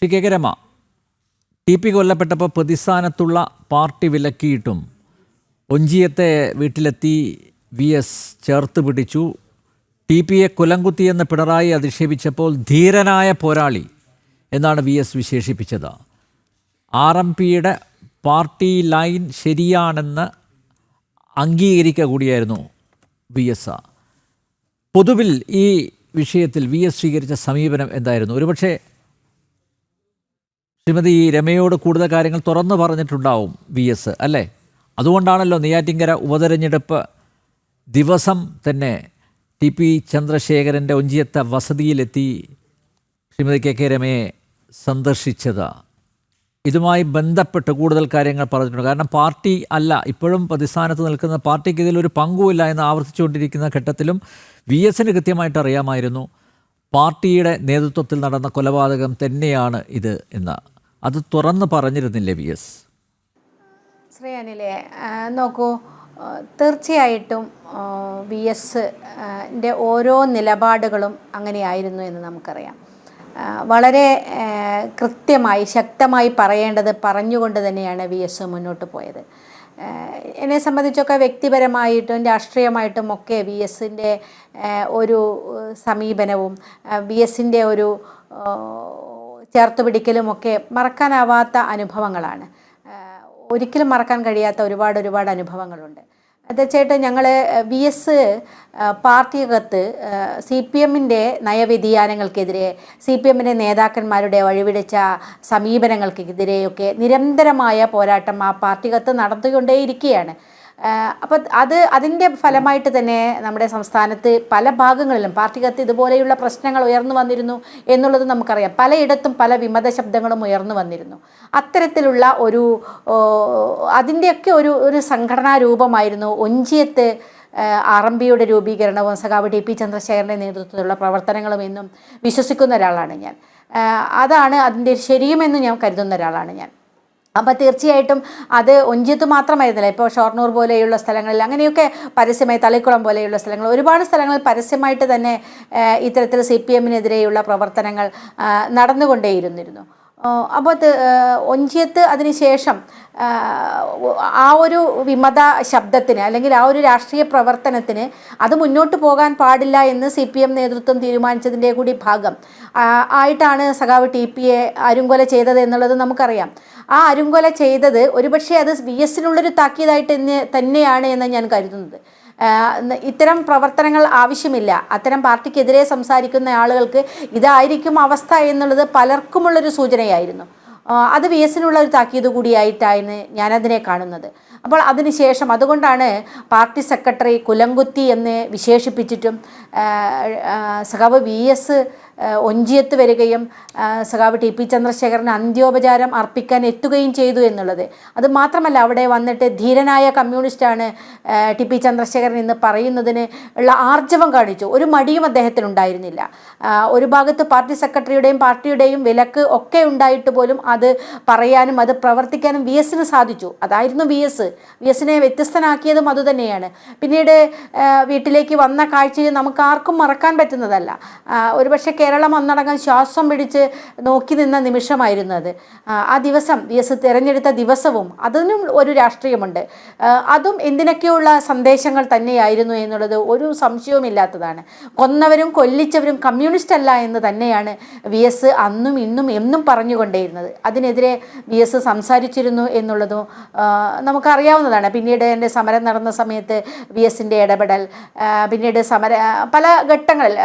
Shri K K Rama, T P കൊല്ലപ്പെട്ടപ്പോൾ പ്രതിസ്ഥാനത്തുള്ള party വിലക്കിയിട്ടും ഒഞ്ചിയത്തെ വീട്ടിലെത്തി വി എസ് ചേർത്ത് പിടിച്ചു. ടി പിയെ കുലംകുത്തിയെന്ന് പിണറായി അധിക്ഷേപിച്ചപ്പോൾ ധീരനായ പോരാളി എന്നാണ് വി എസ് വിശേഷിപ്പിച്ചത്. RMPയുടെ പാർട്ടി ലൈൻ ശരിയാണെന്ന് അംഗീകരിക്കുക കൂടിയായിരുന്നു വി എസ്. പൊതുവിൽ ഈ വിഷയത്തിൽ വി എസ് സ്വീകരിച്ച സമീപനം എന്തായിരുന്നു? ഒരുപക്ഷെ ശ്രീമതി രമയോട് കൂടുതൽ കാര്യങ്ങൾ തുറന്നു പറഞ്ഞിട്ടുണ്ടാവും വി എസ്, അല്ലേ? അതുകൊണ്ടാണല്ലോ നെയ്യാറ്റിൻകര ഉപതെരഞ്ഞെടുപ്പ് ദിവസം തന്നെ ടി പി ചന്ദ്രശേഖരൻ്റെ ഒഞ്ചിയത്തെ വസതിയിലെത്തി ശ്രീമതി കെ കെ രമയെ സന്ദർശിച്ചത്. ഇതുമായി ബന്ധപ്പെട്ട് കൂടുതൽ കാര്യങ്ങൾ പറഞ്ഞിട്ടുണ്ട്. കാരണം പാർട്ടി അല്ല, ഇപ്പോഴും പ്രതിസ്ഥാനത്ത് നിൽക്കുന്ന പാർട്ടിക്ക് ഇതിലൊരു പങ്കുമില്ല എന്ന് ആവർത്തിച്ചുകൊണ്ടിരിക്കുന്ന ഘട്ടത്തിലും വി എസിന് കൃത്യമായിട്ട് അറിയാമായിരുന്നു പാർട്ടിയുടെ നേതൃത്വത്തിൽ നടന്ന കൊലപാതകം തന്നെയാണ് ഇത് എന്ന്. അത് തുറന്ന് പറഞ്ഞിരുന്നില്ലേ വി എസ്? ശ്രീ അനിലെ, നോക്കൂ, തീർച്ചയായിട്ടും വി എസിൻ്റെ ഓരോ നിലപാടുകളും അങ്ങനെയായിരുന്നു എന്ന് നമുക്കറിയാം. വളരെ കൃത്യമായി ശക്തമായി പറയേണ്ടത് പറഞ്ഞുകൊണ്ട് തന്നെയാണ് വി എസ് മുന്നോട്ട് പോയത്. എന്നെ സംബന്ധിച്ചൊക്കെ വ്യക്തിപരമായിട്ടും രാഷ്ട്രീയമായിട്ടും ഒക്കെ വി എസിൻ്റെ ഒരു സമീപനവും വി എസിൻ്റെ ഒരു ചേർത്തുപിടിക്കലുമൊക്കെ മറക്കാനാവാത്ത അനുഭവങ്ങളാണ്. ഒരിക്കലും മറക്കാൻ കഴിയാത്ത ഒരുപാട് അനുഭവങ്ങളുണ്ട്. തീർച്ചയായിട്ടും ഞങ്ങൾ വി എസ് പാർട്ടിയകത്ത് CPMൻ്റെ നയവ്യതിയാനങ്ങൾക്കെതിരെ, CPMൻ്റെ നേതാക്കന്മാരുടെ വഴിപിടിച്ച സമീപനങ്ങൾക്കെതിരെയൊക്കെ നിരന്തരമായ പോരാട്ടം ആ പാർട്ടിയകത്ത് നടന്നുകൊണ്ടേയിരിക്കുകയാണ്. അപ്പോൾ അതിൻ്റെ ഫലമായിട്ട് തന്നെ നമ്മുടെ സംസ്ഥാനത്ത് പല ഭാഗങ്ങളിലും പാർട്ടിക്കകത്ത് ഇതുപോലെയുള്ള പ്രശ്നങ്ങൾ ഉയർന്നു വന്നിരുന്നു എന്നുള്ളത് നമുക്കറിയാം. പലയിടത്തും പല വിമത ശബ്ദങ്ങളും ഉയർന്നു വന്നിരുന്നു. അത്തരത്തിലുള്ള അതിൻ്റെയൊക്കെ ഒരു സംഘടനാ രൂപമായിരുന്നു ഒഞ്ചിയത്ത് RMPയുടെ രൂപീകരണവും സഖാവ് ടി പി ചന്ദ്രശേഖരൻ്റെ നേതൃത്വത്തിലുള്ള പ്രവർത്തനങ്ങളും എന്നും വിശ്വസിക്കുന്ന ഒരാളാണ് ഞാൻ. അതാണ് അതിൻ്റെ ശരിയുമെന്ന് ഞാൻ കരുതുന്ന ഒരാളാണ് ഞാൻ. അപ്പോൾ തീർച്ചയായിട്ടും അത് ഒഞ്ചിയത്ത് മാത്രമായിരുന്നില്ല, ഇപ്പോൾ ഷൊർണൂർ പോലെയുള്ള സ്ഥലങ്ങളിൽ അങ്ങനെയൊക്കെ പരസ്യമായി, തളിക്കുളം പോലെയുള്ള സ്ഥലങ്ങൾ, ഒരുപാട് സ്ഥലങ്ങളിൽ പരസ്യമായിട്ട് തന്നെ ഇത്തരത്തിൽ CPMനെതിരെയുള്ള പ്രവർത്തനങ്ങൾ നടന്നുകൊണ്ടേയിരുന്നിരുന്നു. അപ്പോൾ ഒഞ്ചിയത്ത് അതിനുശേഷം ആ ഒരു വിമത ശബ്ദത്തിന് അല്ലെങ്കിൽ ആ ഒരു രാഷ്ട്രീയ പ്രവർത്തനത്തിന് അത് മുന്നോട്ട് പോകാൻ പാടില്ല എന്ന് CPM നേതൃത്വം തീരുമാനിച്ചതിൻ്റെ കൂടി ഭാഗം ആയിട്ടാണ് സഖാവ് ടി പിയെ അരുങ്കൊല ചെയ്തത് എന്നുള്ളത് നമുക്കറിയാം. ആ അരുങ്കൊല ചെയ്തത് ഒരുപക്ഷെ അത് വി എസിനുള്ളൊരു താക്കീതായിട്ട് തന്നെയാണ് എന്ന് ഞാൻ കരുതുന്നത്. ഇത്തരം പ്രവർത്തനങ്ങൾ ആവശ്യമില്ല. അത്തരം പാർട്ടിക്കെതിരെ സംസാരിക്കുന്ന ആളുകൾക്ക് ഇതായിരിക്കും അവസ്ഥ എന്നുള്ളത് പലർക്കുമുള്ളൊരു സൂചനയായിരുന്നു. അത് വി എസിനുള്ള ഒരു താക്കീത് കൂടിയായിട്ടാണ് ഞാനതിനെ കാണുന്നത്. അപ്പോൾ അതിനുശേഷം അതുകൊണ്ടാണ് പാർട്ടി സെക്രട്ടറി കുലംകുത്തി എന്ന് വിശേഷിപ്പിച്ചിട്ടും സഖാവ് വി എസ് ഒഞ്ചിയത്ത് വരികയും സഖാവ് ടി പി ചന്ദ്രശേഖരന് അന്ത്യോപചാരം അർപ്പിക്കാൻ എത്തുകയും ചെയ്തു എന്നുള്ളത്. അത് മാത്രമല്ല, അവിടെ വന്നിട്ട് ധീരനായ കമ്മ്യൂണിസ്റ്റാണ് ടി പി ചന്ദ്രശേഖരൻ എന്ന് പറയുന്നതിന് ഉള്ള ആർജവം കാണിച്ചു. ഒരു മടിയും അദ്ദേഹത്തിനുണ്ടായിരുന്നില്ല. ഒരു ഭാഗത്ത് പാർട്ടി സെക്രട്ടറിയുടെയും പാർട്ടിയുടെയും വിലക്ക് ഒക്കെ ഉണ്ടായിട്ട് പോലും അത് പറയാനും അത് പ്രവർത്തിക്കാനും വി എസിന് സാധിച്ചു. അതായിരുന്നു വി എസിനെ വ്യത്യസ്തനാക്കിയതും അതുതന്നെയാണ്. പിന്നീട് വീട്ടിലേക്ക് വന്ന കാഴ്ചയും നമുക്ക് ആർക്കും മറക്കാൻ പറ്റുന്നതല്ല. ഒരുപക്ഷെ കേരളം ഒന്നടങ്കം ശ്വാസം പിടിച്ച് നോക്കി നിന്ന നിമിഷമായിരുന്നു അത്. ആ ദിവസം വി എസ് തിരഞ്ഞെടുത്ത ദിവസവും അതിനും ഒരു രാഷ്ട്രീയമുണ്ട്. അതും എന്തിനൊക്കെയുള്ള സന്ദേശങ്ങൾ തന്നെയായിരുന്നു എന്നുള്ളത് ഒരു സംശയവുമില്ലാത്തതാണ്. കൊന്നവരും കൊല്ലിച്ചവരും കമ്മ്യൂണിസ്റ്റ് അല്ല എന്ന് തന്നെയാണ് വി എസ് അന്നും ഇന്നും എന്നും പറഞ്ഞുകൊണ്ടേയിരുന്നത്. അതിനെതിരെ വി എസ് സംസാരിച്ചിരുന്നു എന്നുള്ളതും നമുക്കറിയാവുന്നതാണ്. പിന്നീട് എൻ്റെ സമരം നടന്ന സമയത്ത് വി എസിൻ്റെ ഇടപെടൽ, പിന്നീട് പല ഘട്ടങ്ങളിൽ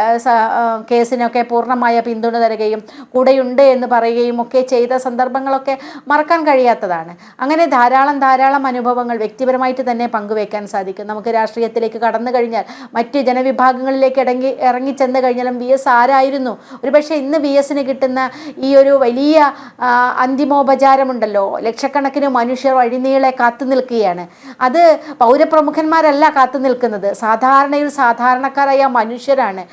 കേസിനൊക്കെ പൂർണ്ണമായ പിന്തുണ തരികയും കൂടെയുണ്ട് എന്ന് പറയുകയും ഒക്കെ ചെയ്ത സന്ദർഭങ്ങളൊക്കെ മറക്കാൻ കഴിയാത്തതാണ്. അങ്ങനെ ധാരാളം അനുഭവങ്ങൾ വ്യക്തിപരമായിട്ട് തന്നെ പങ്കുവയ്ക്കാൻ സാധിക്കും. നമുക്ക് രാഷ്ട്രീയത്തിലേക്ക് കടന്നു കഴിഞ്ഞാൽ, മറ്റ് ജനവിഭാഗങ്ങളിലേക്ക് ഇറങ്ങിച്ചെന്ന് കഴിഞ്ഞാലും വി എസ് ആരായിരുന്നു? ഒരുപക്ഷെ ഇന്ന് വി എസിന് കിട്ടുന്ന ഈ ഒരു വലിയ അന്തിമോപചാരമുണ്ടല്ലോ, ലക്ഷക്കണക്കിന് മനുഷ്യർ വഴിനീളെ കാത്തു നിൽക്കുകയാണ്. അത് പൗരപ്രമുഖന്മാരല്ല കാത്തു നിൽക്കുന്നത്, സാധാരണക്കാരായ മനുഷ്യരാണ്,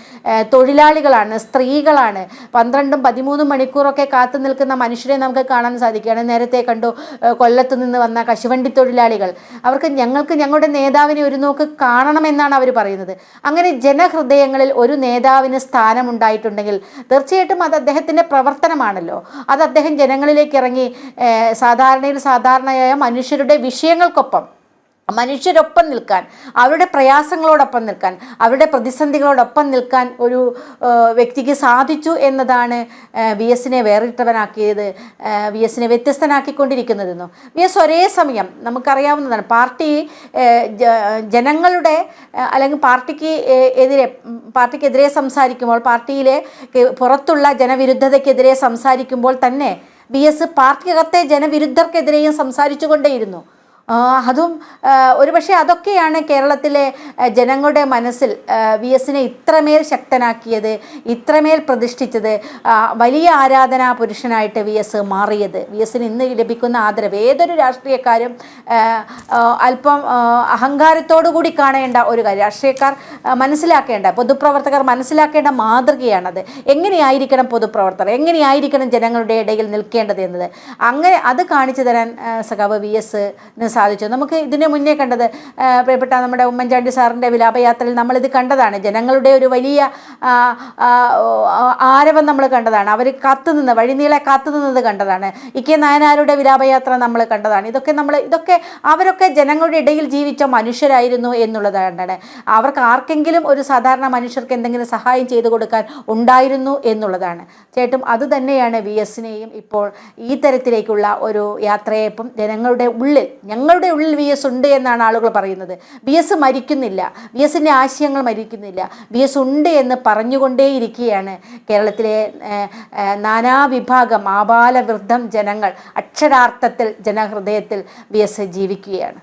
തൊഴിലാളികളാണ്, സ്ത്രീ സ്ത്രീകളാണ്. 12-13 മണിക്കൂറൊക്കെ കാത്തു നിൽക്കുന്ന മനുഷ്യരെ നമുക്ക് കാണാൻ സാധിക്കുകയാണ്. നേരത്തെ കണ്ടു കൊല്ലത്ത് നിന്ന് വന്ന കശുവണ്ടി തൊഴിലാളികൾ. അവർക്ക് ഞങ്ങളുടെ നേതാവിനെ ഒരു നോക്ക് കാണണമെന്നാണ് അവർ പറയുന്നത്. അങ്ങനെ ജനഹൃദയങ്ങളിൽ ഒരു നേതാവിന് സ്ഥാനമുണ്ടായിട്ടുണ്ടെങ്കിൽ തീർച്ചയായിട്ടും അത് അദ്ദേഹത്തിൻ്റെ പ്രവർത്തനമാണല്ലോ. അത് അദ്ദേഹം ജനങ്ങളിലേക്ക് ഇറങ്ങി സാധാരണയായ മനുഷ്യരുടെ വിഷയങ്ങൾക്കൊപ്പം മനുഷ്യരൊപ്പം നിൽക്കാൻ, അവരുടെ പ്രയാസങ്ങളോടൊപ്പം നിൽക്കാൻ, അവരുടെ പ്രതിസന്ധികളോടൊപ്പം നിൽക്കാൻ ഒരു വ്യക്തിക്ക് സാധിച്ചു എന്നതാണ് വി എസിനെ വേറിട്ടവനാക്കിയത്, വി എസിനെ വ്യത്യസ്തനാക്കിക്കൊണ്ടിരിക്കുന്നതെന്നും. വി എസ് ഒരേ സമയം നമുക്കറിയാവുന്നതാണ്, പാർട്ടി ജനങ്ങളുടെ അല്ലെങ്കിൽ പാർട്ടിക്കെതിരെ സംസാരിക്കുമ്പോൾ, പാർട്ടിയിലെ പുറത്തുള്ള ജനവിരുദ്ധതയ്ക്കെതിരെ സംസാരിക്കുമ്പോൾ തന്നെ വി എസ് പാർട്ടിക്കകത്തെ ജനവിരുദ്ധർക്കെതിരെയും സംസാരിച്ചു കൊണ്ടേയിരുന്നു. അതും ഒരുപക്ഷെ അതൊക്കെയാണ് കേരളത്തിലെ ജനങ്ങളുടെ മനസ്സിൽ വി എസിനെ ഇത്രമേൽ ശക്തനാക്കിയത്, ഇത്രമേൽ പ്രതിഷ്ഠിച്ചത്, വലിയ ആരാധനാ പുരുഷനായിട്ട് വി എസ് മാറിയത്. വി എസിന് ഇന്ന് ലഭിക്കുന്ന ആദരവ് ഏതൊരു രാഷ്ട്രീയക്കാരും അല്പം അഹങ്കാരത്തോടു കൂടി കാണേണ്ട ഒരു കാര്യം. രാഷ്ട്രീയക്കാർ മനസ്സിലാക്കേണ്ട, പൊതുപ്രവർത്തകർ മനസ്സിലാക്കേണ്ട മാതൃകയാണത്. എങ്ങനെയായിരിക്കണം പൊതുപ്രവർത്തകർ, എങ്ങനെയായിരിക്കണം ജനങ്ങളുടെ ഇടയിൽ നിൽക്കേണ്ടത് എന്നത്. അങ്ങനെ അത് കാണിച്ചു തരാൻ സഖാവ് വി എസിന് സാധിച്ചു. നമുക്ക് ഇതിന് മുന്നേ കണ്ടത് പ്രിയപ്പെട്ട നമ്മുടെ ഉമ്മൻചാണ്ടി സാറിൻ്റെ വിലാപയാത്രയിൽ നമ്മളിത് കണ്ടതാണ്. ജനങ്ങളുടെ ഒരു വലിയ ആരവം നമ്മൾ കണ്ടതാണ്. അവർ കാത്തുനിന്ന് വഴിനീളെ കാത്തുനിന്നത് കണ്ടതാണ്. കെ നായനാരുടെ വിലാപയാത്ര നമ്മൾ കണ്ടതാണ്. ഇതൊക്കെ അവരൊക്കെ ജനങ്ങളുടെ ഇടയിൽ ജീവിച്ച മനുഷ്യരായിരുന്നു എന്നുള്ളതാണ്. അവർക്ക് ആർക്കെങ്കിലും ഒരു സാധാരണ മനുഷ്യർക്ക് എന്തെങ്കിലും സഹായം ചെയ്തു കൊടുക്കാൻ ഉണ്ടായിരുന്നു എന്നുള്ളതാണ്. ചേട്ടും അത് തന്നെയാണ് വി എസിനെയും ഇപ്പോൾ ഈ തരത്തിലേക്കുള്ള ഒരു യാത്രയെപ്പം ജനങ്ങളുടെ ഉള്ളിൽ വി എസ് ഉണ്ട് എന്നാണ് ആളുകൾ പറയുന്നത്. വി എസ് മരിക്കുന്നില്ല, വി എസിൻ്റെ ആശയങ്ങൾ മരിക്കുന്നില്ല, വി എസ് ഉണ്ട് എന്ന് പറഞ്ഞുകൊണ്ടേയിരിക്കുകയാണ് കേരളത്തിലെ നാനാവിഭാഗം ആബാലവൃദ്ധം ജനങ്ങൾ. അക്ഷരാർത്ഥത്തിൽ ജനഹൃദയത്തിൽ വി എസ് ജീവിക്കുകയാണ്.